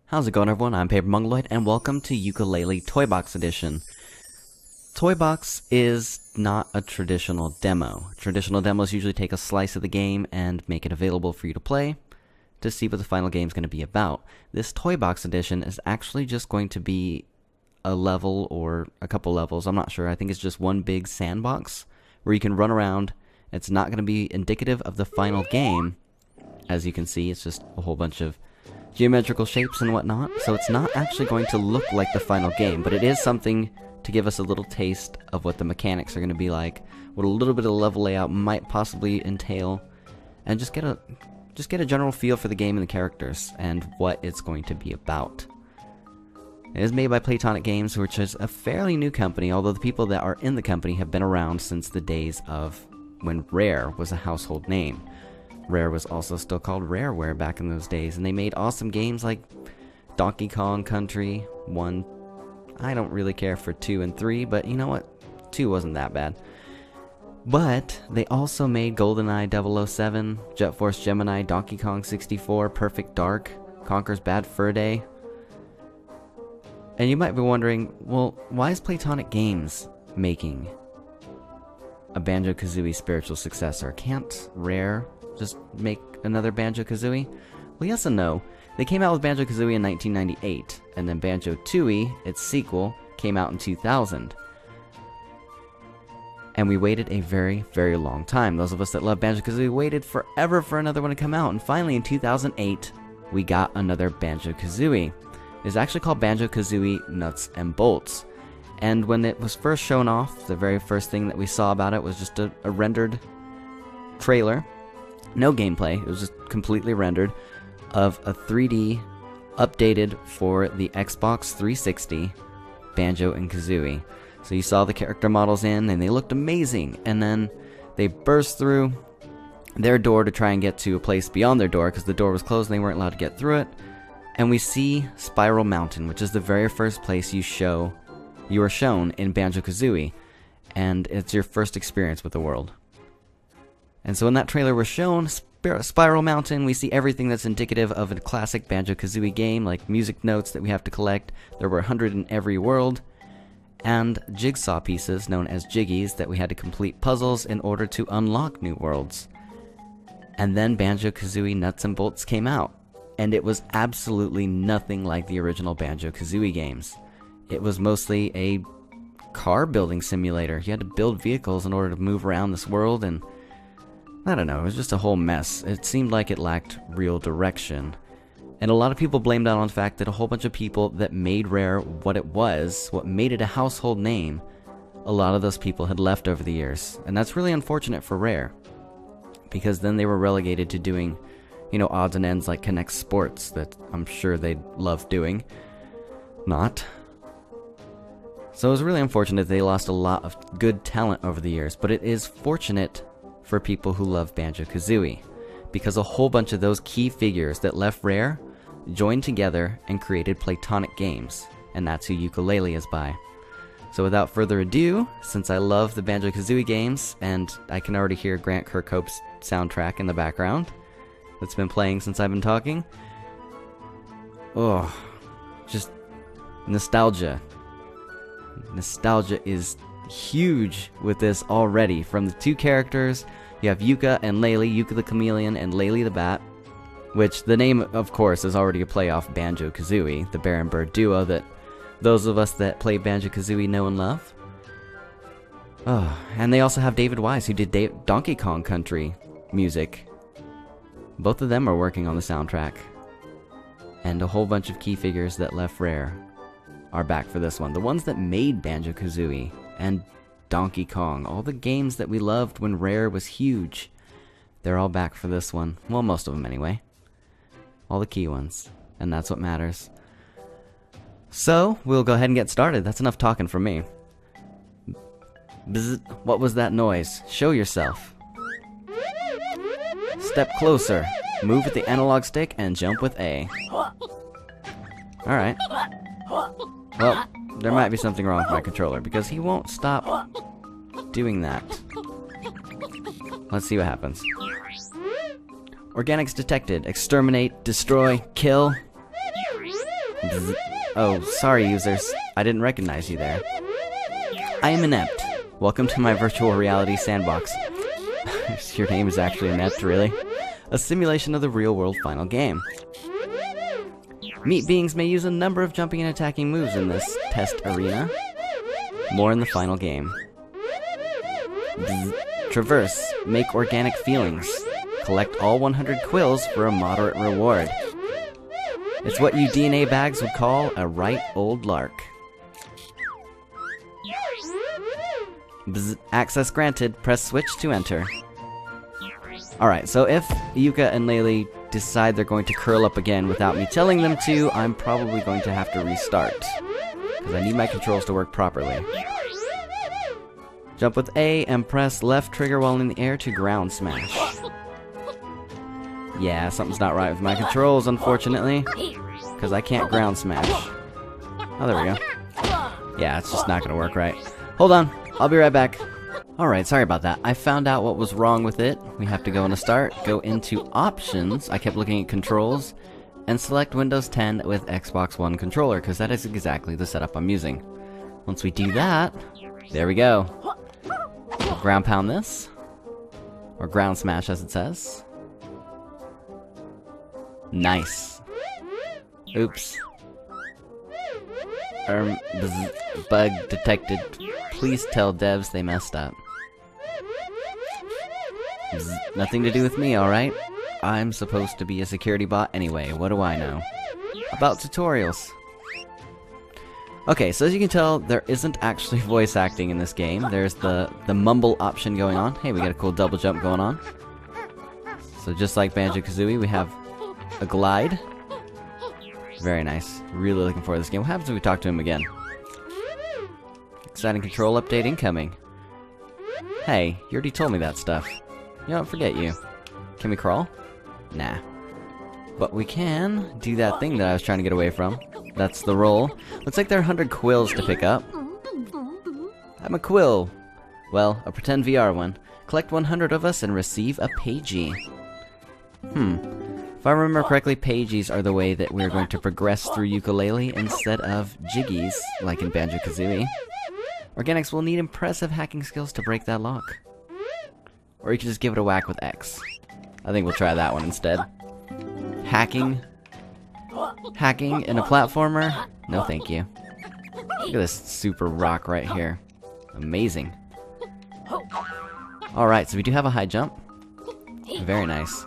How's it going, everyone? I'm papermongoloid, and welcome to Yooka-Laylee Toybox Edition. Toybox is not a traditional demo. Traditional demos usually take a slice of the game and make it available for you to play to see what the final game is going to be about. This Toybox Edition is actually just going to be a level or a couple levels, I'm not sure. I think it's just one big sandbox where you can run around. It's not going to be indicative of the final game. As you can see, it's just a whole bunch of geometrical shapes and whatnot, so it's not actually going to look like the final game, but it is something to give us a little taste of what the mechanics are going to be like, what a little bit of level layout might possibly entail, and just get a general feel for the game and the characters and what it's going to be about. It is made by Playtonic Games, which is a fairly new company, although the people that are in the company have been around since the days of when Rare was a household name. Rare was also still called Rareware back in those days, and they made awesome games like Donkey Kong Country 1. I don't really care for 2 and 3, but you know what? 2 wasn't that bad. But they also made GoldenEye 007, Jet Force Gemini, Donkey Kong 64, Perfect Dark, Conker's Bad Fur Day. And you might be wondering, well, why is Playtonic Games making a Banjo-Kazooie spiritual successor? Can't Rare just make another Banjo-Kazooie? Well, yes and no. They came out with Banjo-Kazooie in 1998, and then Banjo-Tooie, its sequel, came out in 2000. And we waited a very, very long time. Those of us that love Banjo-Kazooie waited forever for another one to come out, and finally in 2008, we got another Banjo-Kazooie. It's actually called Banjo-Kazooie Nuts and Bolts. And when it was first shown off, the very first thing that we saw about it was just a rendered trailer. No gameplay, it was just completely rendered, of a 3D, updated for the Xbox 360 Banjo and Kazooie. So you saw the character models in, and they looked amazing, and then they burst through their door to try and get to a place beyond their door, because the door was closed and they weren't allowed to get through it, and we see Spiral Mountain, which is the very first place you are shown in Banjo-Kazooie, and it's your first experience with the world. And so when that trailer was shown, Spiral Mountain, we see everything that's indicative of a classic Banjo-Kazooie game, like music notes that we have to collect. There were 100 in every world, and jigsaw pieces known as jiggies that we had to complete puzzles in order to unlock new worlds. And then Banjo-Kazooie Nuts and Bolts came out, and it was absolutely nothing like the original Banjo-Kazooie games. It was mostly a car building simulator. You had to build vehicles in order to move around this world, and I don't know, it was just a whole mess. It seemed like it lacked real direction. And a lot of people blamed that on the fact that a whole bunch of people that made Rare what it was, what made it a household name, a lot of those people had left over the years. And that's really unfortunate for Rare, because then they were relegated to doing, you know, odds and ends like Connect Sports that I'm sure they'd love doing. Not. So it was really unfortunate they lost a lot of good talent over the years, but it is fortunate for people who love Banjo-Kazooie, because a whole bunch of those key figures that left Rare joined together and created Playtonic Games, and that's who Yooka-Laylee is by. So without further ado, since I love the Banjo-Kazooie games, and I can already hear Grant Kirkhope's soundtrack in the background that's been playing since I've been talking, oh, just nostalgia. Nostalgia is huge with this already. From the two characters, you have Yooka and Laylee, Yooka the chameleon and Laylee the bat, which the name, of course, is already a play off Banjo-Kazooie, the bear and bird duo that those of us that play Banjo-Kazooie know and love. Oh, and they also have David Wise, who did Donkey Kong Country music. Both of them are working on the soundtrack. And a whole bunch of key figures that left Rare are back for this one. The ones that made Banjo-Kazooie and Donkey Kong, all the games that we loved when Rare was huge, they're all back for this one. Well, most of them anyway. All the key ones. And that's what matters. So, we'll go ahead and get started. That's enough talking from me. Bzz, what was that noise? Show yourself. Step closer. Move with the analog stick and jump with A. Alright. Well, there might be something wrong with my controller, because he won't stop doing that. Let's see what happens. Organics detected. Exterminate, destroy, kill. Bzz. Oh, sorry users, I didn't recognize you there. I am Inept. Welcome to my virtual reality sandbox. Your name is actually Inept, really? A simulation of the real-world final game. Meat beings may use a number of jumping and attacking moves in this test arena. More in the final game. Bzz. Traverse. Make organic feelings. Collect all 100 quills for a moderate reward. It's what you DNA bags would call a right old lark. Bzz. Access granted. Press switch to enter. Alright, so if Yooka and Laylee decide they're going to curl up again without me telling them to, I'm probably going to have to restart. Because I need my controls to work properly. Jump with A and press left trigger while in the air to ground smash. Yeah, something's not right with my controls, unfortunately. Because I can't ground smash. Oh, there we go. Yeah, it's just not going to work right. Hold on, I'll be right back. Alright, sorry about that. I found out what was wrong with it. We have to go into Start, go into Options. I kept looking at Controls, and select Windows 10 with Xbox One controller, because that is exactly the setup I'm using. Once we do that, there we go. We'll ground pound this. Or ground smash, as it says. Nice. Oops. Bug detected. Please tell devs they messed up. Nothing to do with me, alright? I'm supposed to be a security bot anyway, what do I know? About tutorials. Okay, so as you can tell, there isn't actually voice acting in this game. There's the mumble option going on. Hey, we got a cool double jump going on. So just like Banjo-Kazooie, we have a glide. Very nice. Really looking forward to this game. What happens if we talk to him again? Exciting control update incoming. Hey, you already told me that stuff. You don't forget you. Can we crawl? Nah. But we can do that thing that I was trying to get away from. That's the roll. Looks like there are 100 quills to pick up. I'm a quill. Well, a pretend VR one. Collect 100 of us and receive a pagey. If I remember correctly, pages are the way that we're going to progress through Yooka-Laylee instead of jiggies, like in Banjo-Kazooie. Organics will need impressive hacking skills to break that lock. Or you can just give it a whack with X. I think we'll try that one instead. Hacking? Hacking in a platformer? No thank you. Look at this super rock right here. Amazing. Alright, so we do have a high jump. Very nice.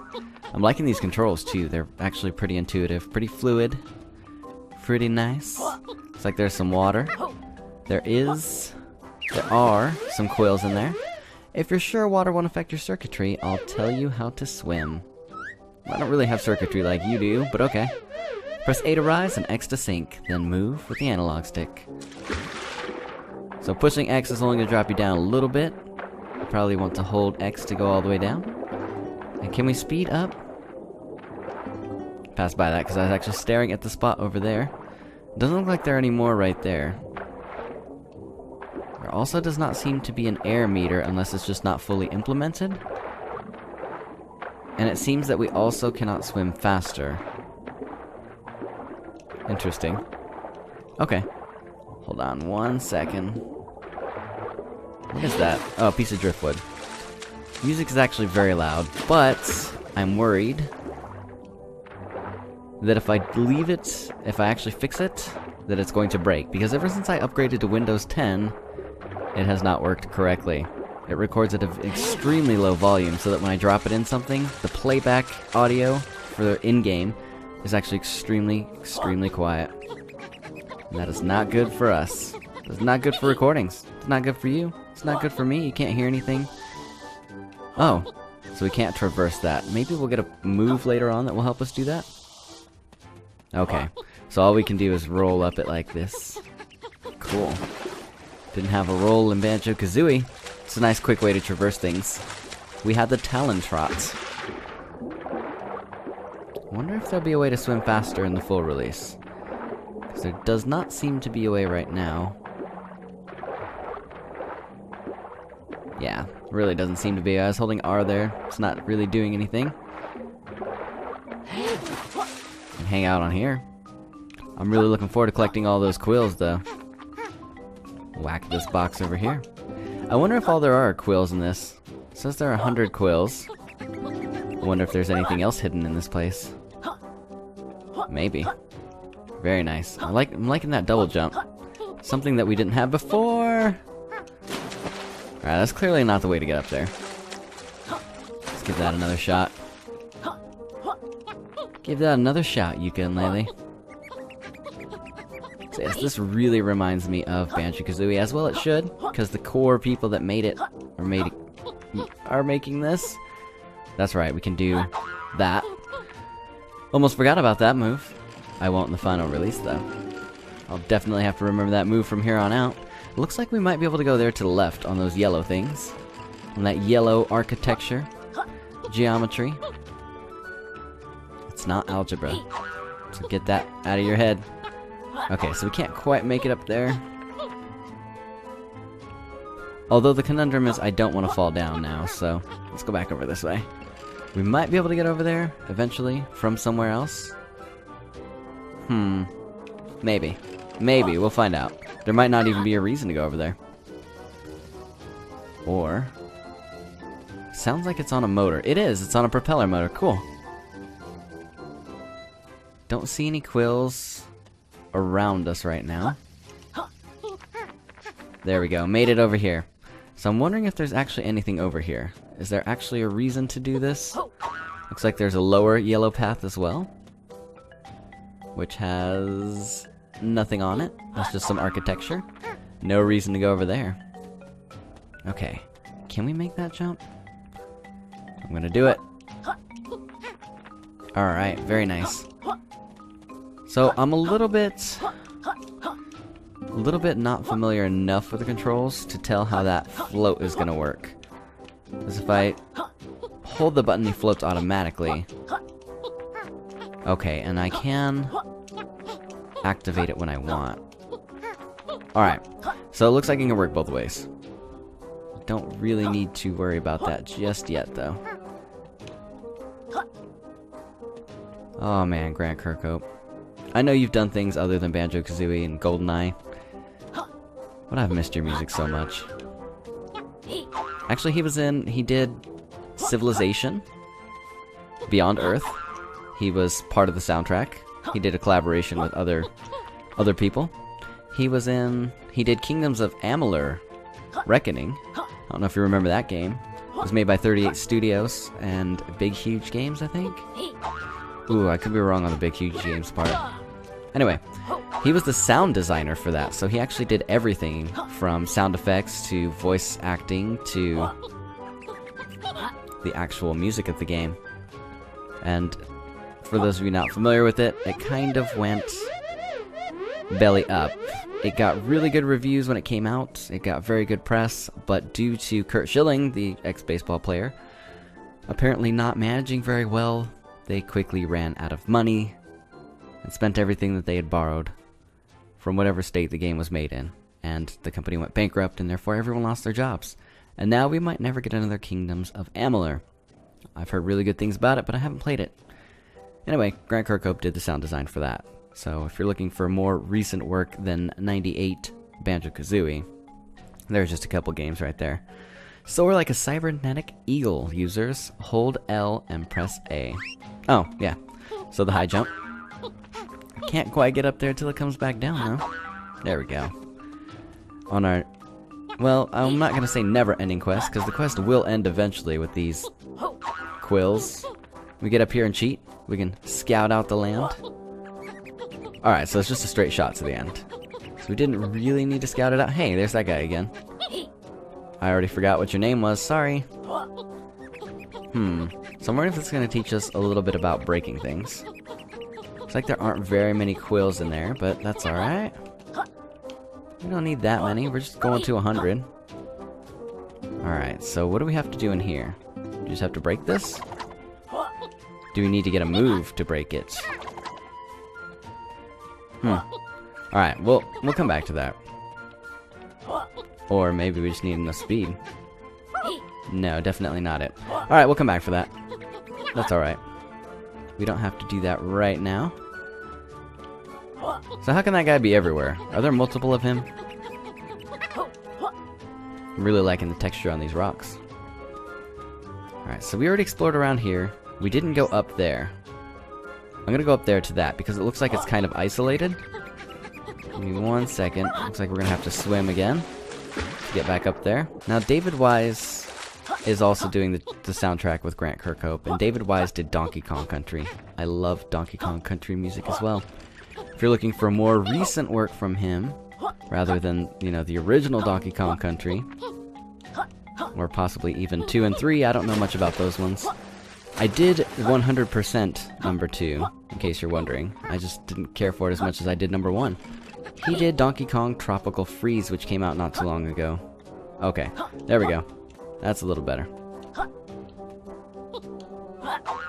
I'm liking these controls too. They're actually pretty intuitive, pretty fluid. Pretty nice. Looks like there's some water. There are some quills in there. If you're sure water won't affect your circuitry, I'll tell you how to swim. I don't really have circuitry like you do, but okay. Press A to rise and X to sink, then move with the analog stick. So pushing X is only going to drop you down a little bit. You probably want to hold X to go all the way down. And can we speed up? Pass by that because I was actually staring at the spot over there. Doesn't look like there are any more right there. There also does not seem to be an air meter unless it's just not fully implemented. And it seems that we also cannot swim faster. Interesting. Okay. Hold on 1 second. What is that? Oh, a piece of driftwood. Music is actually very loud, but I'm worried that if I leave it, if I actually fix it, that it's going to break. Because ever since I upgraded to Windows 10, it has not worked correctly. It records at an extremely low volume so that when I drop it in something, the playback audio for the in-game is actually extremely, extremely quiet. And that is not good for us. It's not good for recordings. It's not good for you. It's not good for me. You can't hear anything. Oh, so we can't traverse that. Maybe we'll get a move later on that will help us do that? Okay, so all we can do is roll up it like this. Cool. Didn't have a roll in Banjo-Kazooie. It's a nice quick way to traverse things. We had the Talon Trot. I wonder if there'll be a way to swim faster in the full release. Because there does not seem to be a way right now. Yeah, really doesn't seem to be. I was holding R there. It's not really doing anything. And hang out on here. I'm really looking forward to collecting all those quills, though. Whack this box over here. I wonder if all there are quills in this. It says there are 100 quills. I wonder if there's anything else hidden in this place. Maybe. Very nice. I'm liking that double jump. Something that we didn't have before. Alright, that's clearly not the way to get up there. Let's give that another shot. Give that another shot, Yooka-Laylee. So yes, this really reminds me of Banjo-Kazooie, as well it should, because the core people that made it, are making this. That's right, we can do that. Almost forgot about that move. I won't in the final release, though. I'll definitely have to remember that move from here on out. Looks like we might be able to go there to the left on those yellow things. On that yellow architecture. Geometry. It's not algebra. So get that out of your head. Okay, so we can't quite make it up there. Although the conundrum is I don't want to fall down now, so let's go back over this way. We might be able to get over there, eventually, from somewhere else. Maybe. Maybe, we'll find out. There might not even be a reason to go over there. Or... sounds like it's on a motor. It is, it's on a propeller motor, cool. Don't see any quills around us right now. There we go, made it over here. So I'm wondering if there's actually anything over here. Is there actually a reason to do this? Looks like there's a lower yellow path as well, which has nothing on it. That's just some architecture. No reason to go over there. Okay, can we make that jump? I'm gonna do it. Alright, very nice. So I'm a little bit not familiar enough with the controls to tell how that float is gonna work. Because if I hold the button, he floats automatically. Okay, and I can activate it when I want. Alright, so it looks like it can work both ways. Don't really need to worry about that just yet, though. Oh man, Grant Kirkhope. I know you've done things other than Banjo-Kazooie and GoldenEye, but I've missed your music so much. Actually, he did Civilization, Beyond Earth. He was part of the soundtrack. He did a collaboration with other people. He did Kingdoms of Amalur: Reckoning. I don't know if you remember that game. It was made by 38 Studios and Big Huge Games, I think. Ooh, I could be wrong on the Big Huge Games part. Anyway, he was the sound designer for that, so he actually did everything from sound effects to voice acting to the actual music of the game. And for those of you not familiar with it, it kind of went belly up. It got really good reviews when it came out, it got very good press, but due to Curt Schilling, the ex-baseball player, apparently not managing very well, they quickly ran out of money and spent everything that they had borrowed from whatever state the game was made in. And the company went bankrupt, and therefore everyone lost their jobs. And now we might never get another Kingdoms of Amalur. I've heard really good things about it, but I haven't played it. Anyway, Grant Kirkhope did the sound design for that. So if you're looking for more recent work than 98 Banjo-Kazooie, there's just a couple games right there. Soar like a cybernetic eagle, users. Hold L and press A. Oh, yeah. So the high jump. Can't quite get up there till it comes back down, though. There we go. On our... well, I'm not going to say never-ending quest, because the quest will end eventually with these quills. We get up here and cheat. We can scout out the land. Alright, so it's just a straight shot to the end. So we didn't really need to scout it out. Hey, there's that guy again. I already forgot what your name was, sorry. So I'm wondering if it's going to teach us a little bit about breaking things. Looks like there aren't very many quills in there, but that's alright. We don't need that many, we're just going to 100. Alright, so what do we have to do in here? Do we just have to break this? Do we need to get a move to break it? Alright, we'll come back to that. Or maybe we just need enough speed. No, definitely not it. Alright, we'll come back for that. That's alright. We don't have to do that right now. So how can that guy be everywhere? Are there multiple of him? I'm really liking the texture on these rocks. Alright, so we already explored around here. We didn't go up there. I'm gonna go up there to that, because it looks like it's kind of isolated. Give me 1 second. Looks like we're gonna have to swim again to get back up there. Now, David Wise is also doing the soundtrack with Grant Kirkhope, and David Wise did Donkey Kong Country. I love Donkey Kong Country music as well. If you're looking for more recent work from him, rather than, you know, the original Donkey Kong Country, or possibly even 2 and 3, I don't know much about those ones. I did 100% number 2, in case you're wondering. I just didn't care for it as much as I did number 1. He did Donkey Kong Tropical Freeze, which came out not too long ago. Okay, there we go. That's a little better.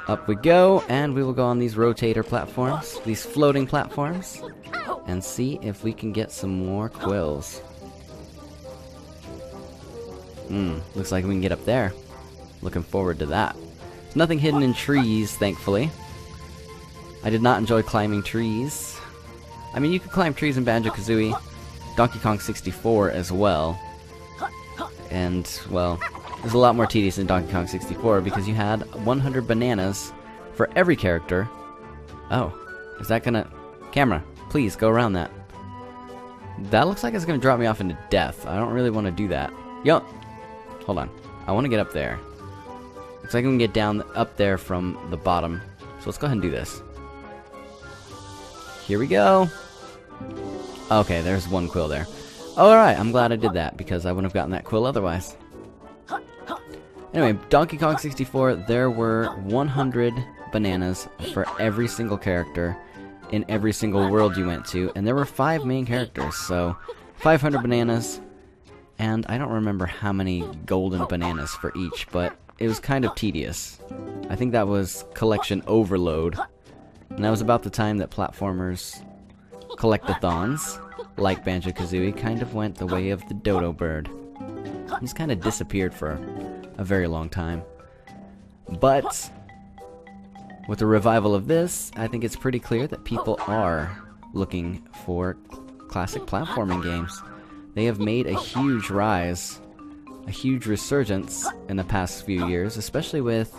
Up we go, and we will go on these rotator platforms, these floating platforms, and see if we can get some more quills. Looks like we can get up there. Looking forward to that. There's nothing hidden in trees, thankfully. I did not enjoy climbing trees. I mean, you could climb trees in Banjo-Kazooie, Donkey Kong 64 as well. And, well, it was a lot more tedious in Donkey Kong 64 because you had 100 bananas for every character. Oh, is that gonna... Camera, please, go around that. That looks like it's gonna drop me off into death. I don't really want to do that. Yo! Hold on. I want to get up there. Looks like we can get down up there from the bottom. So let's go ahead and do this. Here we go! Okay, there's one quill there. Alright, I'm glad I did that, because I wouldn't have gotten that quill otherwise. Anyway, Donkey Kong 64, there were 100 bananas for every single character in every single world you went to, and there were 5 main characters, so 500 bananas, and I don't remember how many golden bananas for each, but it was kind of tedious. I think that was collection overload, and that was about the time that platformers, collect-a-thons, like Banjo-Kazooie, kind of went the way of the dodo bird. He's kind of disappeared for a very long time. But with the revival of this, I think it's pretty clear that people are looking for classic platforming games. They have made a huge rise, a huge resurgence in the past few years, especially with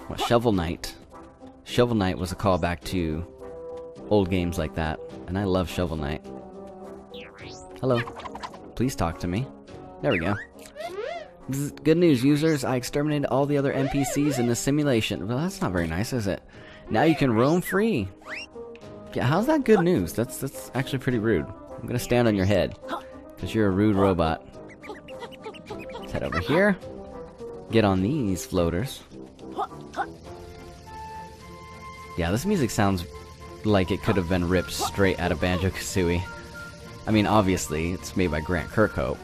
what, Shovel Knight. Shovel Knight was a callback to old games like that, and I love Shovel Knight. Hello. Please talk to me. There we go. Good news, users. I exterminated all the other NPCs in the simulation. Well, that's not very nice, is it? Now you can roam free. Yeah, how's that good news? That's actually pretty rude. I'm gonna stand on your head, because you're a rude robot. Let's head over here. Get on these floaters. Yeah, this music sounds like it could have been ripped straight out of Banjo-Kazooie. I mean, obviously, it's made by Grant Kirkhope.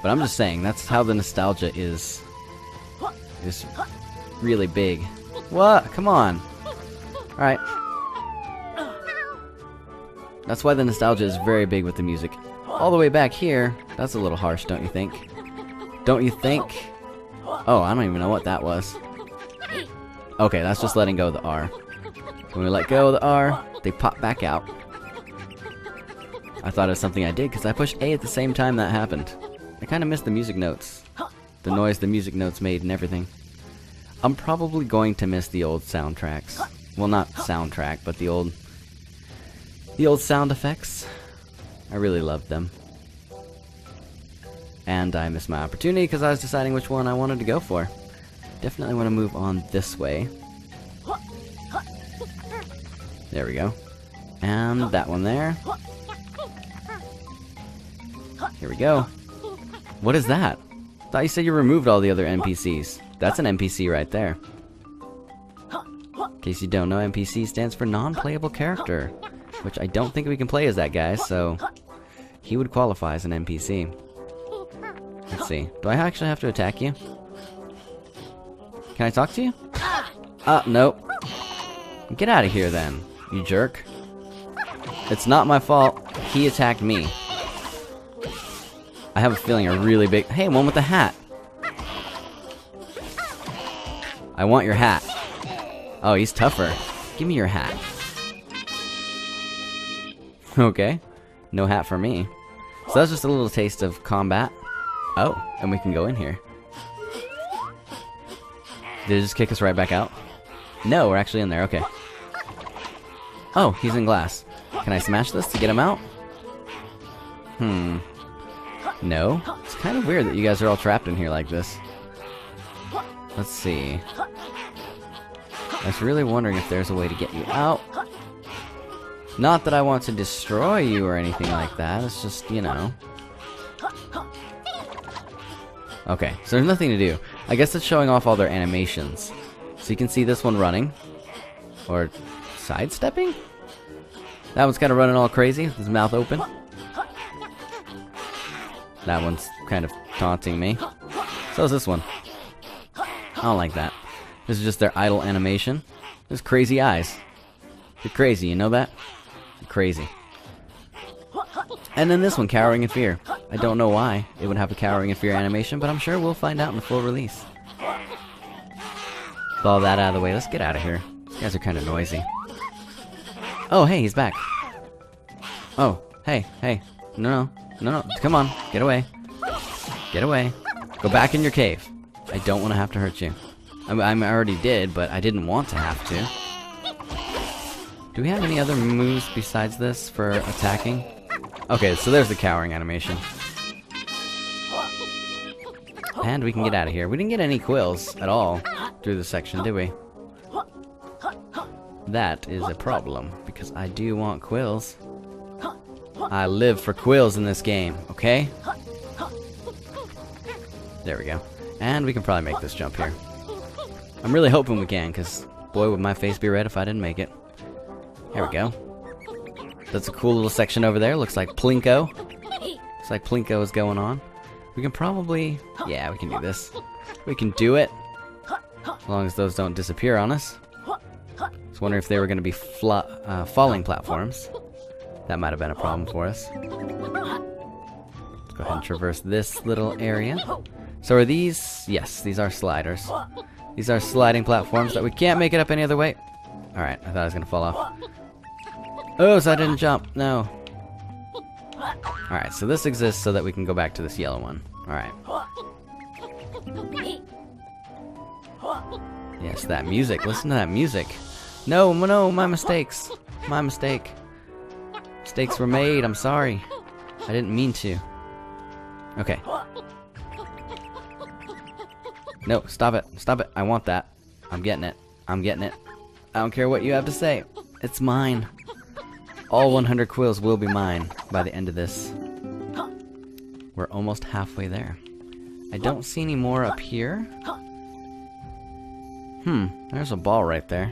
But I'm just saying, that's how the nostalgia is really big. What? Come on. Alright. That's why the nostalgia is very big with the music. All the way back here, that's a little harsh, don't you think? Don't you think? Oh, I don't even know what that was. Okay, that's just letting go of the R. When we let go of the R, they pop back out. I thought it was something I did because I pushed A at the same time that happened. I kind of missed the music notes. The noise the music notes made and everything. I'm probably going to miss the old soundtracks. Well, not soundtrack, but the old sound effects. I really loved them. And I missed my opportunity because I was deciding which one I wanted to go for. Definitely want to move on this way. There we go. And that one there. Here we go. What is that? Thought you said you removed all the other NPCs. That's an NPC right there. In case you don't know, NPC stands for non-playable character, which I don't think we can play as that guy, so he would qualify as an NPC. Let's see. Do I actually have to attack you? Can I talk to you? Nope. Get out of here then, you jerk. It's not my fault. He attacked me. I have a feeling a really big... Hey, one with the hat. I want your hat. Oh, he's tougher. Give me your hat. Okay. No hat for me. So that's just a little taste of combat. Oh, and we can go in here. Did it just kick us right back out? No, we're actually in there. Okay. Oh, he's in glass. Can I smash this to get him out? No. It's kind of weird that you guys are all trapped in here like this. Let's see. I was really wondering if there's a way to get you out. Not that I want to destroy you or anything like that. It's just, you know. Okay, so there's nothing to do. I guess it's showing off all their animations. So you can see this one running. Or sidestepping? That one's kind of running all crazy with his mouth open. That one's kind of taunting me. So is this one. I don't like that. This is just their idle animation. There's crazy eyes. You're crazy, you know that? You're crazy. And then this one, Cowering in Fear. I don't know why it would have a Cowering in Fear animation, but I'm sure we'll find out in the full release. With all that out of the way, let's get out of here. These guys are kind of noisy. Oh, hey, he's back. Oh, hey. No, come on, get away. Get away. Go back in your cave. I don't want to have to hurt you. I already did, but I didn't want to have to. Do we have any other moves besides this for attacking? Okay, so there's the cowering animation. And we can get out of here. We didn't get any quills at all through this section, did we? That is a problem, because I do want quills. I live for quills in this game, okay? There we go. And we can probably make this jump here. I'm really hoping we can, because boy would my face be red if I didn't make it. There we go. That's a cool little section over there. Looks like Plinko. Looks like Plinko is going on. We can probably... yeah, we can do this. We can do it. As long as those don't disappear on us. I was wondering if they were going to be falling platforms. That might have been a problem for us. Let's go ahead and traverse this little area. So are these... yes, these are sliders. These are sliding platforms that we can't make it up any other way. Alright, I thought I was going to fall off. Oh, so I didn't jump. No. Alright, so this exists so that we can go back to this yellow one. Alright. Yes, that music. Listen to that music. No, my mistakes. My mistake. Mistakes were made. I'm sorry. I didn't mean to. Okay. No, stop it. Stop it. I want that. I'm getting it. I'm getting it. I don't care what you have to say. It's mine. All 100 quills will be mine by the end of this. We're almost halfway there. I don't see any more up here. There's a ball right there.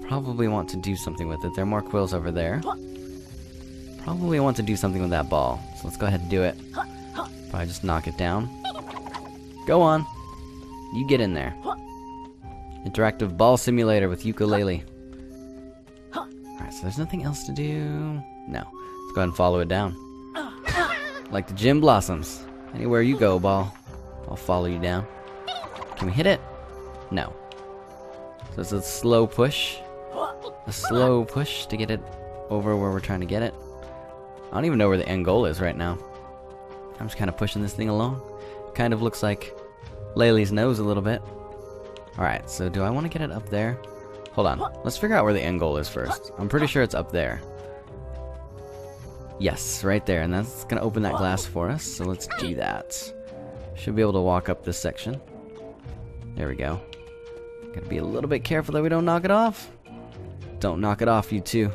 Probably want to do something with it. There are more quills over there. Probably want to do something with that ball. So let's go ahead and do it. Probably just knock it down. Go on. You get in there. Interactive ball simulator with Yooka-Laylee. Alright, so there's nothing else to do. No. Let's go ahead and follow it down. Like the gym blossoms. Anywhere you go, ball, I'll follow you down. Can we hit it? No. So it's a slow push. A slow push to get it over where we're trying to get it. I don't even know where the end goal is right now. I'm just kind of pushing this thing along. Kind of looks like Laylee's nose a little bit. Alright, so do I want to get it up there? Hold on. Let's figure out where the end goal is first. I'm pretty sure it's up there. Yes, right there. And that's going to open that glass for us. So let's do that. Should be able to walk up this section. There we go. Gotta be a little bit careful that we don't knock it off. Don't knock it off, you two.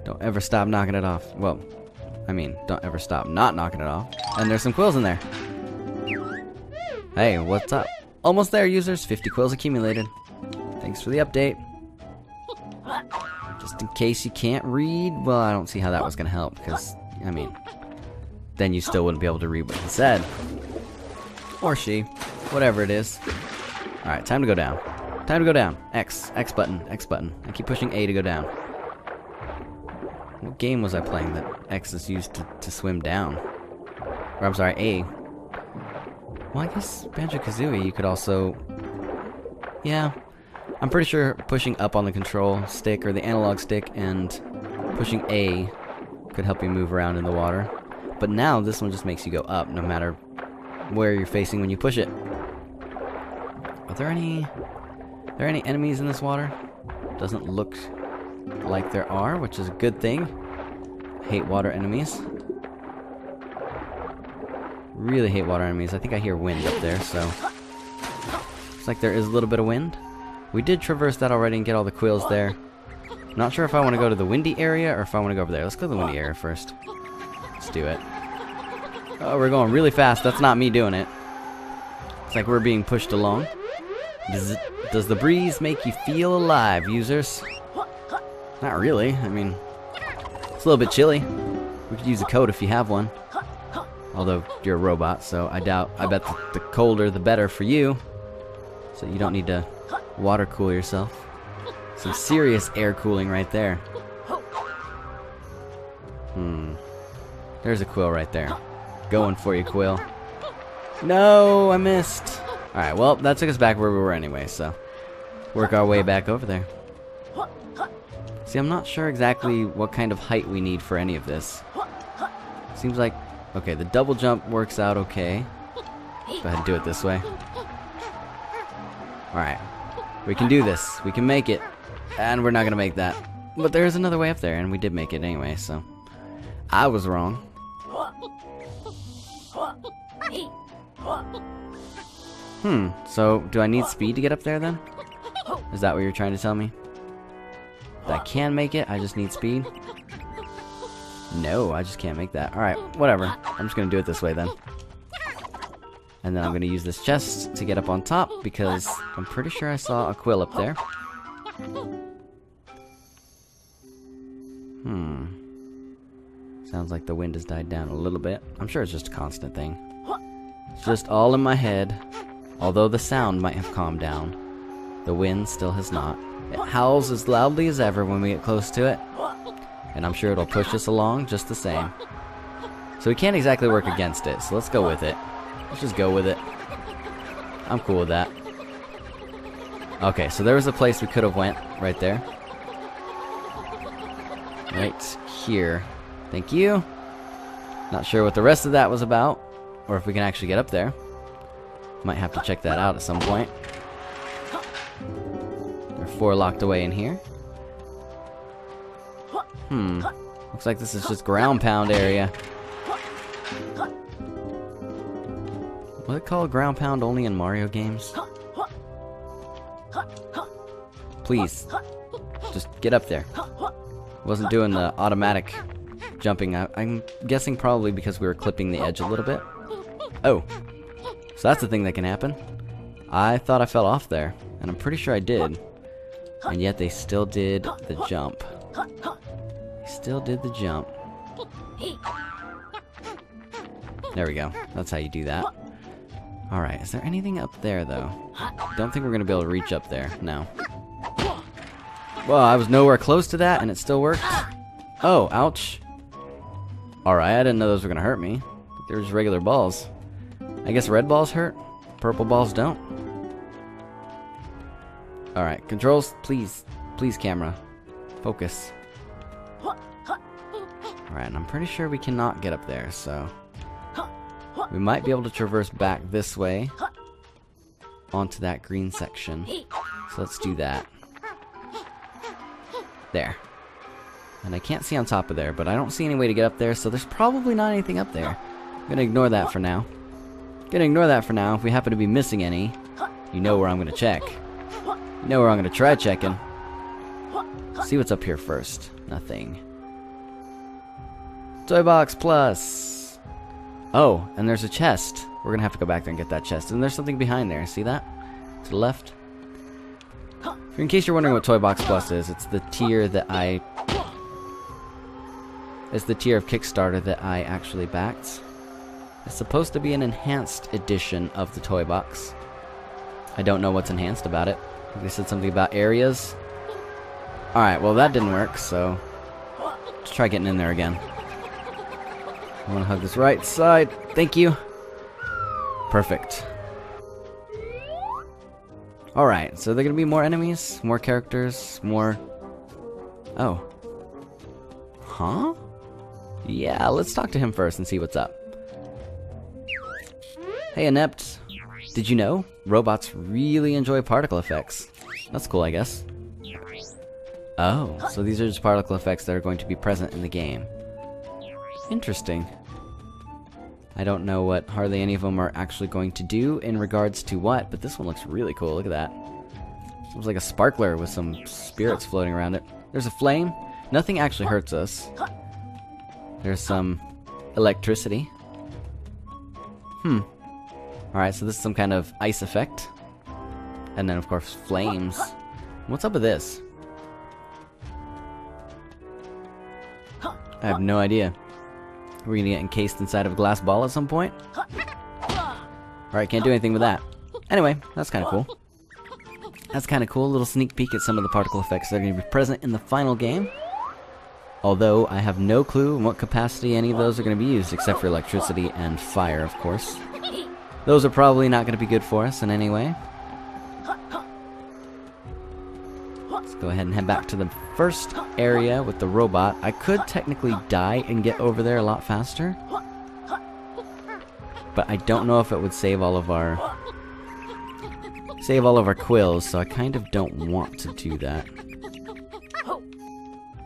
Don't ever stop knocking it off. Well, I mean, don't ever stop not knocking it off. And there's some quills in there. Hey, what's up? Almost there, users. 50 quills accumulated. Thanks for the update. Just in case you can't read, well, I don't see how that was going to help, because, I mean, then you still wouldn't be able to read what he said. Or she. Whatever it is. Alright, time to go down. Time to go down. X button, X button. I keep pushing A to go down. What game was I playing that X is used to swim down? Or, I'm sorry, A. Well, I guess Banjo-Kazooie, you could also... yeah. I'm pretty sure pushing up on the control stick, or the analog stick, and Pushing A could help you move around in the water. But now this one just makes you go up no matter where you're facing when you push it. Are there any enemies in this water? Doesn't look like there are, which is a good thing. Hate water enemies. Really hate water enemies. I think I hear wind up there, so looks like there is a little bit of wind. We did traverse that already and get all the quills there. Not sure if I want to go to the windy area or if I want to go over there. Let's go to the windy area first. Let's do it. Oh, we're going really fast. That's not me doing it. It's like we're being pushed along. Does the breeze make you feel alive, users? Not really. I mean, it's a little bit chilly. We could use a coat if you have one. Although you're a robot, so I bet the colder the better for you. So you don't need to water cool yourself. Some serious air cooling right there. There's a quill right there. Going for you, Quill. No, I missed. Alright, well, that took us back where we were anyway, so work our way back over there. See, I'm not sure exactly what kind of height we need for any of this. Seems like, okay, the double jump works out okay. Go ahead and do it this way. Alright, we can do this. We can make it. And we're not going to make that. But there's another way up there, and we did make it anyway, so I was wrong. So do I need speed to get up there then? Is that what you're trying to tell me? That I can make it, I just need speed? No, I just can't make that. Alright, whatever. I'm just going to do it this way then. And then I'm going to use this chest to get up on top because I'm pretty sure I saw a quill up there. Sounds like the wind has died down a little bit. I'm sure it's just a constant thing. It's just all in my head. Although the sound might have calmed down, the wind still has not. It howls as loudly as ever when we get close to it. And I'm sure it'll push us along just the same. So we can't exactly work against it, so let's go with it. Let's just go with it. I'm cool with that. Okay, so there was a place we could have went right there. Right here. Thank you. Not sure what the rest of that was about, or if we can actually get up there. Might have to check that out at some point. There are 4 locked away in here. Looks like this is just ground pound area. Was it called ground pound only in Mario games? Please, just get up there. Wasn't doing the automatic jumping. I'm guessing probably because we were clipping the edge a little bit. Oh, so that's the thing that can happen. I thought I fell off there, and I'm pretty sure I did. And yet they still did the jump. They still did the jump. There we go. That's how you do that. Alright, is there anything up there, though? Don't think we're going to be able to reach up there. No. Well, I was nowhere close to that, and it still worked. Oh, ouch. Alright, I didn't know those were going to hurt me. They were just regular balls. I guess red balls hurt. Purple balls don't. Alright, controls, please. Please, camera. Focus. Alright, and I'm pretty sure we cannot get up there, so we might be able to traverse back this way onto that green section. So let's do that. There. And I can't see on top of there, but I don't see any way to get up there, so there's probably not anything up there. I'm gonna ignore that for now. Gonna ignore that for now. If we happen to be missing any, you know where I'm gonna check. You know where I'm gonna try checking. See what's up here first. Nothing. Toybox Plus. Oh, and there's a chest. We're gonna have to go back there and get that chest. And there's something behind there. See that? To the left. In case you're wondering what Toybox Plus is, it's the tier that it's the tier of Kickstarter that I actually backed. It's supposed to be an enhanced edition of the toy box. I don't know what's enhanced about it. They said something about areas. Alright, well that didn't work, so let's try getting in there again. I want to hug this right side. Thank you. Perfect. Alright, so there are going to be more enemies, more characters, more... Oh. Huh? Yeah, let's talk to him first and see what's up. Hey, Inept. Did you know? Robots really enjoy particle effects. That's cool, I guess. Oh, so these are just particle effects that are going to be present in the game. Interesting. I don't know what hardly any of them are actually going to do in regards to what, but this one looks really cool. Look at that. Looks like a sparkler with some spirits floating around it. There's a flame. Nothing actually hurts us. There's some electricity. Alright, so this is some kind of ice effect. And then, of course, flames. What's up with this? I have no idea. We're gonna get encased inside of a glass ball at some point? Alright, can't do anything with that. Anyway, that's kind of cool. That's kind of cool. A little sneak peek at some of the particle effects that are going to be present in the final game. Although, I have no clue in what capacity any of those are going to be used, except for electricity and fire, of course. Those are probably not going to be good for us in any way. Let's go ahead and head back to the first area with the robot. I could technically die and get over there a lot faster. But I don't know if it would save all of our quills, so I kind of don't want to do that.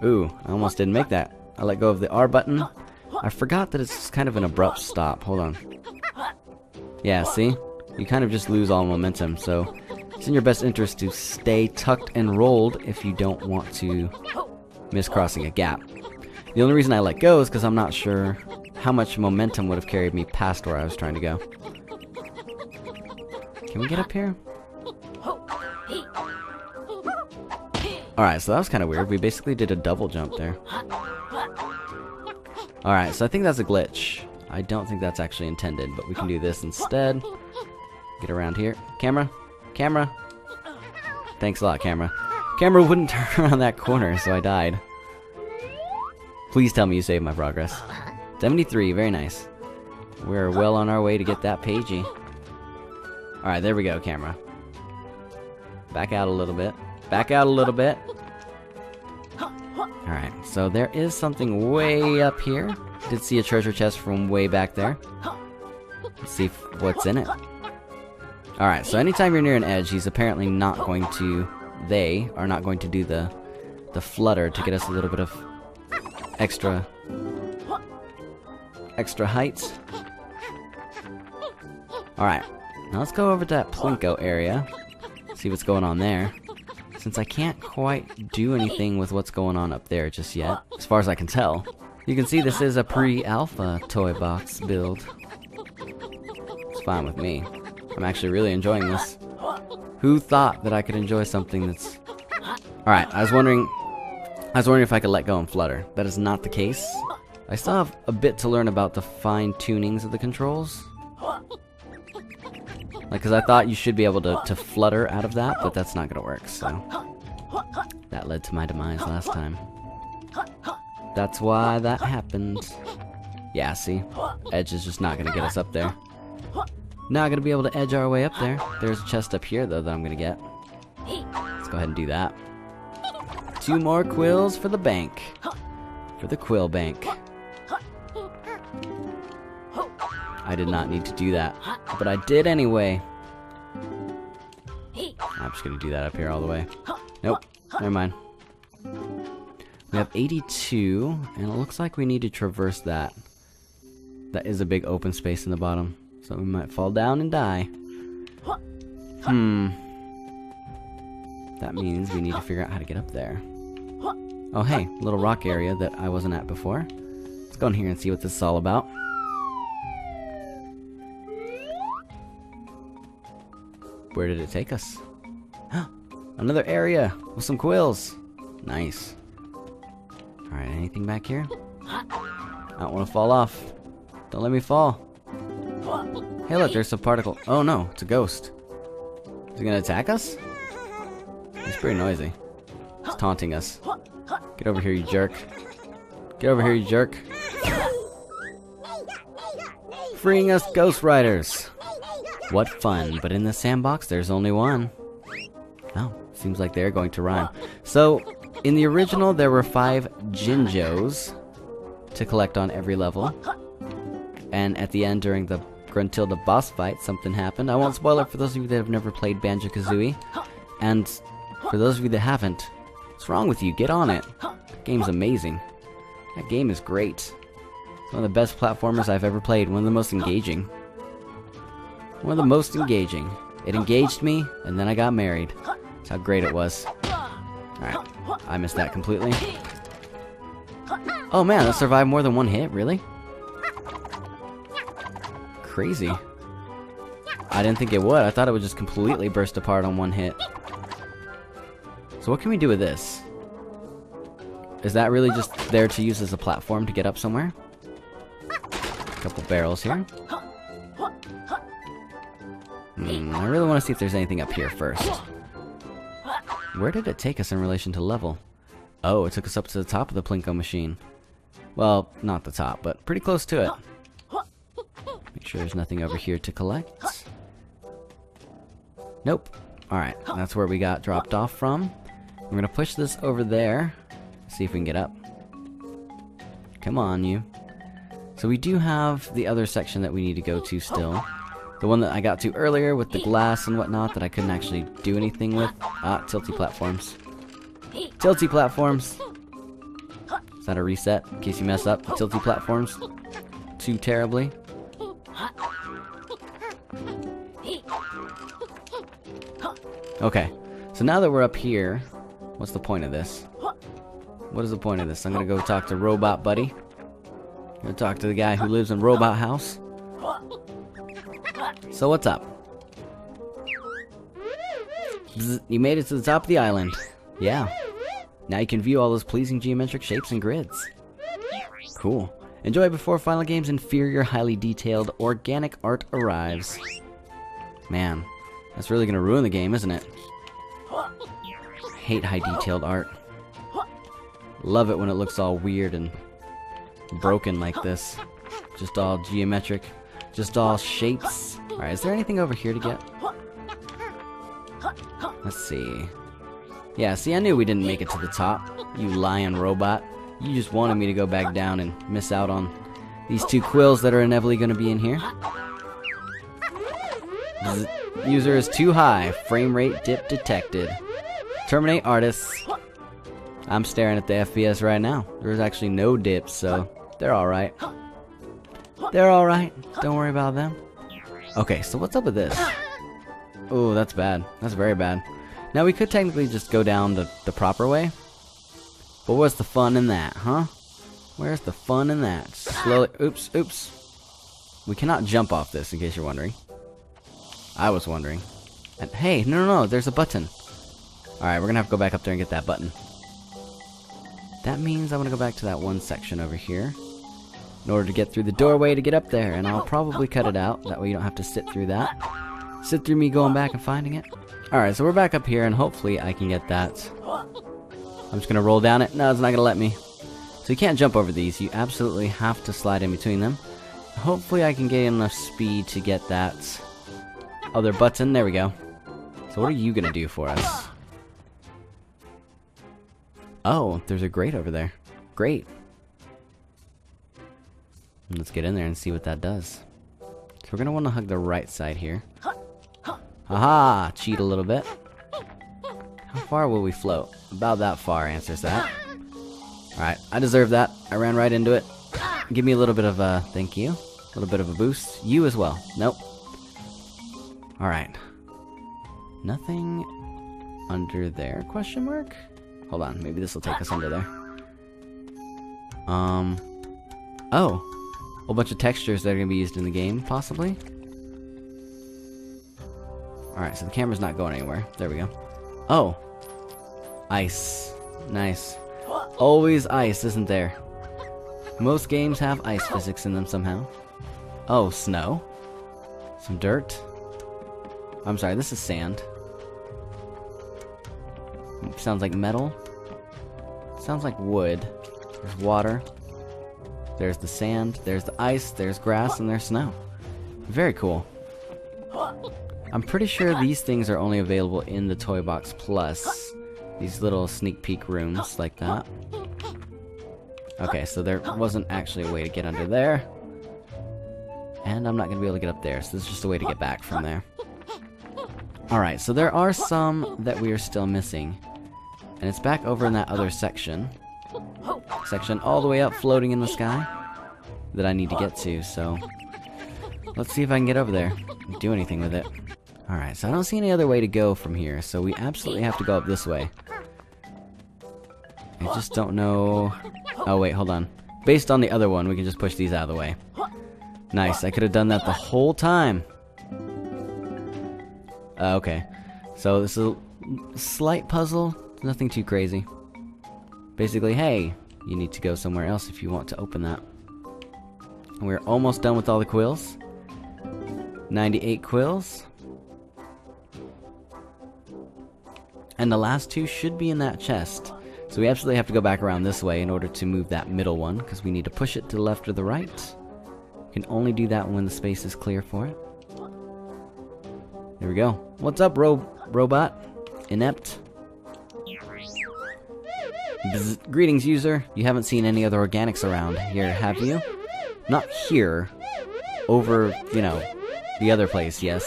Ooh, I almost didn't make that. I let go of the R button. I forgot that it's kind of an abrupt stop. Hold on. Yeah, see? You kind of just lose all momentum, so it's in your best interest to stay tucked and rolled if you don't want to miss crossing a gap. The only reason I let go is because I'm not sure how much momentum would have carried me past where I was trying to go. Can we get up here? Alright, so that was kind of weird. We basically did a double jump there. Alright, so I think that's a glitch. I don't think that's actually intended, but we can do this instead. Get around here. Camera? Camera? Thanks a lot, camera. Camera wouldn't turn around that corner, so I died. Please tell me you saved my progress. 73, very nice. We're well on our way to get that pagey. Alright, there we go, camera. Back out a little bit. Back out a little bit. Alright, so there is something way up here. Did see a treasure chest from way back there. Let's see what's in it. Alright, so anytime you're near an edge, he's apparently not going to... They are not going to do the flutter to get us a little bit of extra height. Alright, now let's go over to that Plinko area. See what's going on there. Since I can't quite do anything with what's going on up there just yet, as far as I can tell. You can see this is a pre-alpha Toybox build. It's fine with me. I'm actually really enjoying this. Who thought that I could enjoy something that's... Alright, I was wondering if I could let go and flutter. That is not the case. I still have a bit to learn about the fine tunings of the controls. Like, because I thought you should be able to flutter out of that, but that's not going to work, so... That led to my demise last time. That's why that happened. Yeah, see? Edge is just not going to get us up there. Not going to be able to edge our way up there. There's a chest up here, though, that I'm going to get. Let's go ahead and do that. 2 more quills for the bank. For the quill bank. I did not need to do that, but I did anyway. I'm just going to do that up here all the way. Nope, never mind. We have 82, and it looks like we need to traverse that. That is a big open space in the bottom, so we might fall down and die. That means we need to figure out how to get up there. Oh hey, little rock area that I wasn't at before. Let's go in here and see what this is all about. Where did it take us? Another area with some quills. Nice. Alright, anything back here? I don't want to fall off. Don't let me fall. Hey look, there's some particle. Oh no, it's a ghost. Is he gonna attack us? He's pretty noisy. He's taunting us. Get over here, you jerk. Get over here, you jerk. Freeing us, Ghost Riders. What fun, but in the sandbox there's only one. Oh, seems like they're going to rhyme. So, in the original there were 5 Jinjos, to collect on every level. And at the end, during the Gruntilda boss fight, something happened. I won't spoil it for those of you that have never played Banjo-Kazooie. And for those of you that haven't, what's wrong with you? Get on it. That game's amazing. That game is great. It's one of the best platformers I've ever played. One of the most engaging. One of the most engaging. It engaged me, and then I got married. That's how great it was. Alright, I missed that completely. Oh man, that survived more than one hit? Really? Crazy. I didn't think it would. I thought it would just completely burst apart on one hit. So what can we do with this? Is that really just there to use as a platform to get up somewhere? A couple barrels here. I really want to see if there's anything up here first. Where did it take us in relation to level? Oh, it took us up to the top of the Plinko machine. Well, not the top, but pretty close to it. Make sure there's nothing over here to collect. Nope. Alright, that's where we got dropped off from. We're gonna push this over there. See if we can get up. Come on, you. So we do have the other section that we need to go to still. The one that I got to earlier with the glass and whatnot that I couldn't actually do anything with. Ah, tilty platforms. Tilty platforms! Is that a reset? In case you mess up the tilty platforms too terribly. Okay, so now that we're up here, what's the point of this? What is the point of this? I'm gonna go talk to Robot Buddy. I'm gonna talk to the guy who lives in Robot House. So what's up? Bzz, you made it to the top of the island. Yeah. Now you can view all those pleasing geometric shapes and grids. Cool. Enjoy before final game's inferior, highly detailed, organic art arrives. Man, that's really gonna ruin the game, isn't it? I hate high detailed art. Love it when it looks all weird and broken like this. Just all geometric. Just all shapes. Alright, is there anything over here to get? Let's see. Yeah, see, I knew we didn't make it to the top. You lion robot. You just wanted me to go back down and miss out on these two quills that are inevitably going to be in here. User is too high. Frame rate dip detected. Terminate artists. I'm staring at the FPS right now. There's actually no dips, so they're alright. They're alright. Don't worry about them. Okay, so what's up with this? Oh, that's bad. That's very bad. Now, we could technically just go down the proper way. But what's the fun in that, huh? Where's the fun in that? Slowly. Oops, oops. We cannot jump off this, in case you're wondering. I was wondering. And hey, no, there's a button. Alright, we're gonna have to go back up there and get that button. That means I want to go back to that one section over here in order to get through the doorway to get up there, and I'll probably cut it out. That way you don't have to sit through that. Sit through me going back and finding it. Alright, so we're back up here, and hopefully I can get that. I'm just gonna roll down it. No, it's not gonna let me. So you can't jump over these. You absolutely have to slide in between them. Hopefully I can get enough speed to get that other button. There we go. So what are you gonna do for us? Oh, there's a grate over there. Great. Let's get in there and see what that does. So we're gonna want to hug the right side here. Haha! Cheat a little bit. How far will we float? About that far answers that. Alright, I deserve that. I ran right into it. Give me a little bit of a thank you. A little bit of a boost. You as well. Nope. Alright. Nothing under there? Question mark? Hold on, maybe this will take us under there. Oh. A whole bunch of textures that are going to be used in the game, possibly. Alright, so the camera's not going anywhere. There we go. Oh. Ice. Nice. Always ice, isn't there? Most games have ice physics in them somehow. Oh, snow. Some dirt. I'm sorry, this is sand. Sounds like metal. Sounds like wood. There's water. There's the sand. There's the ice. There's grass. And there's snow. Very cool. I'm pretty sure these things are only available in the Toybox Plus. These little sneak peek rooms like that. Okay, so there wasn't actually a way to get under there. And I'm not going to be able to get up there, so this is just a way to get back from there. Alright, so there are some that we are still missing. And it's back over in that other section. Section all the way up floating in the sky that I need to get to, so let's see if I can get over there and do anything with it. Alright, so I don't see any other way to go from here, so we absolutely have to go up this way. I just don't know... Oh wait, hold on. Based on the other one, we can just push these out of the way. Nice, I could have done that the whole time. Okay, so this is a slight puzzle, nothing too crazy. Basically, hey, you need to go somewhere else if you want to open that. And we're almost done with all the quills. 98 quills. And the last two should be in that chest. So we absolutely have to go back around this way in order to move that middle one, because we need to push it to the left or the right. You can only do that when the space is clear for it. There we go. What's up, robot? Inept. Bzz, greetings, user. You haven't seen any other organics around here, have you? Not here. Over, you know, the other place, yes.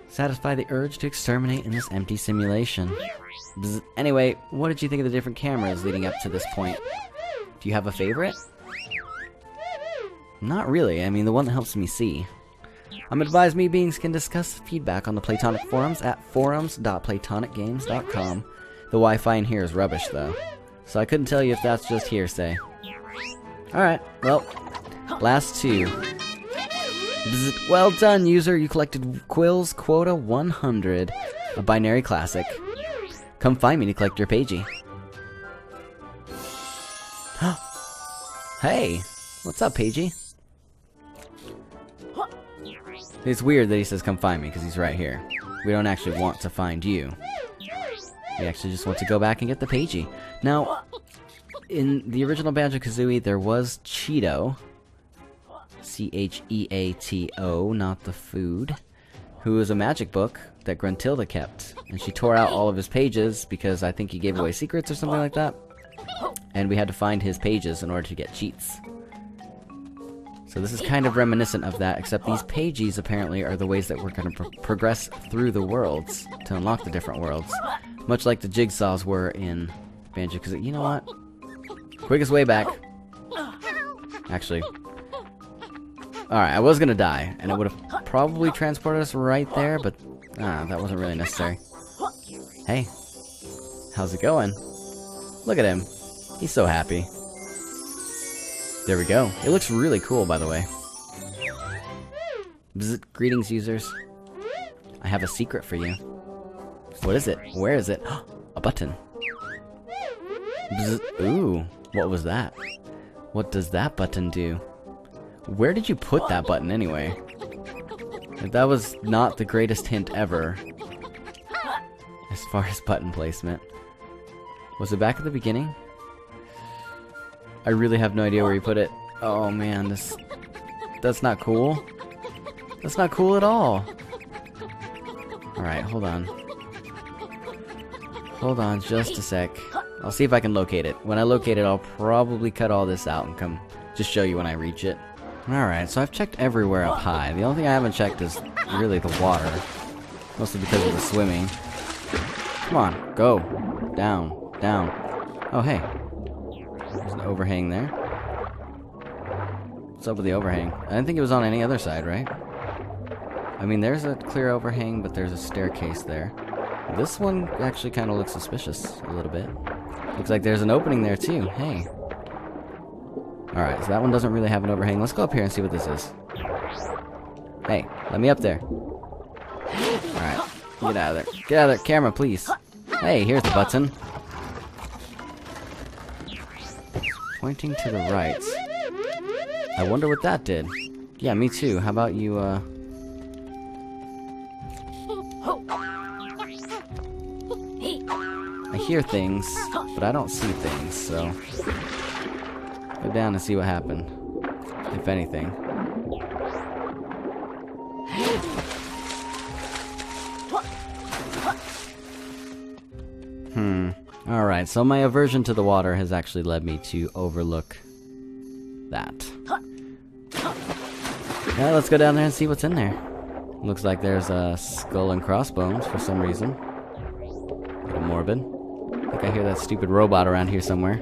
Satisfy the urge to exterminate in this empty simulation. Bzz. Anyway, what did you think of the different cameras leading up to this point? Do you have a favorite? Not really. I mean, the one that helps me see. I'm advised me beings can discuss feedback on the Playtonic forums at forums.playtonicgames.com. The Wi-Fi in here is rubbish, though, so I couldn't tell you if that's just hearsay. Alright, well, last two. Bzz. Well done, user. You collected Quills Quota 100, a binary classic. Come find me to collect your pagey. Hey, what's up, pagey? It's weird that he says come find me, because he's right here. We don't actually want to find you. We actually just want to go back and get the pagey. Now, in the original Banjo-Kazooie, there was Cheeto. C-H-E-A-T-O, not the food. Who was a magic book that Gruntilda kept. And she tore out all of his pages because I think he gave away secrets or something like that. And we had to find his pages in order to get cheats. So this is kind of reminiscent of that, except these pages apparently are the ways that we're going to progress through the worlds to unlock the different worlds. Much like the jigsaws were in Banjo-Kazooie. You know what? Quickest way back. Actually. Alright, I was going to die, and it would have probably transported us right there, but that wasn't really necessary. Hey. How's it going? Look at him. He's so happy. There we go. It looks really cool, by the way. Bzz, greetings, users. I have a secret for you. What is it? Where is it? A button. Bzz, ooh, what was that? What does that button do? Where did you put that button, anyway? That was not the greatest hint ever. As far as button placement. Was it back at the beginning? I really have no idea where you put it. Oh man, that's not cool. That's not cool at all. Alright, hold on. Hold on just a sec. I'll see if I can locate it. When I locate it, I'll probably cut all this out and come just show you when I reach it. Alright, so I've checked everywhere up high. The only thing I haven't checked is really the water. Mostly because of the swimming. Come on, go. Down, down. Oh, hey. There's an overhang there. What's up with the overhang? I didn't think it was on any other side, right? I mean, there's a clear overhang, but there's a staircase there. This one actually kind of looks suspicious a little bit. Looks like there's an opening there, too. Hey. Alright, so that one doesn't really have an overhang. Let's go up here and see what this is. Hey, let me up there. Alright, get out of there. Get out of there. Camera, please. Hey, here's the button. Pointing to the right. I wonder what that did. Yeah, me too. How about you, I hear things, but I don't see things, so... Go down and see what happened. If anything. Alright, so my aversion to the water has actually led me to overlook that. Yeah, let's go down there and see what's in there. Looks like there's a skull and crossbones for some reason. A little morbid. I think I hear that stupid robot around here somewhere.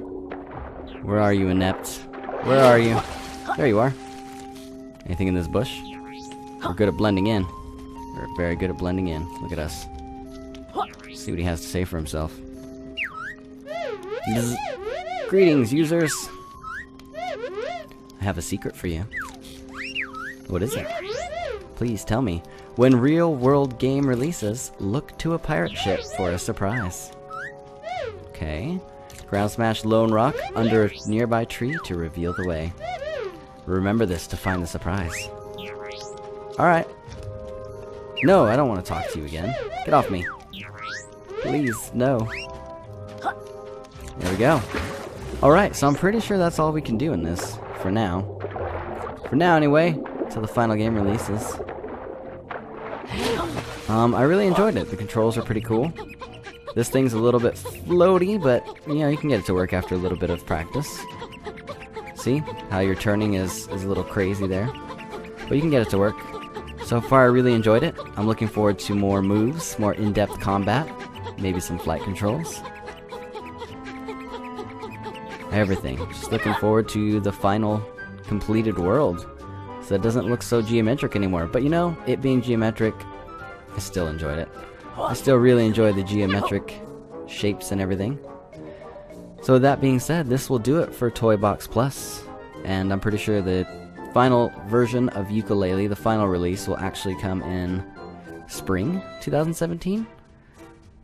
Where are you, inept? Where are you? There you are. Anything in this bush? We're good at blending in. We're very good at blending in. Look at us. See what he has to say for himself. Greetings, users. I have a secret for you. What is it? Please tell me. When real-world game releases, look to a pirate ship for a surprise. Okay. Ground smash Lone Rock under a nearby tree to reveal the way. Remember this to find the surprise. Alright. No, I don't want to talk to you again. Get off me. Please, no. There we go. Alright, so I'm pretty sure that's all we can do in this, for now. For now, anyway, till the final game releases. I really enjoyed it. The controls are pretty cool. This thing's a little bit floaty, but, you know, you can get it to work after a little bit of practice. See? How your turning is a little crazy there. But you can get it to work. So far, I really enjoyed it. I'm looking forward to more moves, more in-depth combat, maybe some flight controls. Everything. Just looking forward to the final completed world. So it doesn't look so geometric anymore. But you know, it being geometric, I still enjoyed it. I still really enjoy the geometric shapes and everything. So with that being said, this will do it for Toybox Plus. And I'm pretty sure the final version of Yooka-Laylee, the final release, will actually come in spring 2017.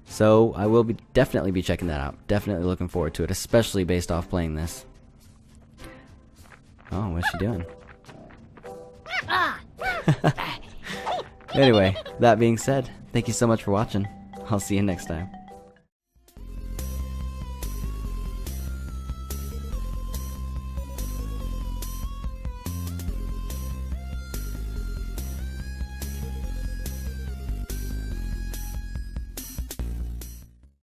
So I will definitely be checking that out. Definitely looking forward to it, especially based off playing this. Oh, what's she doing? Anyway, that being said, thank you so much for watching. I'll see you next time.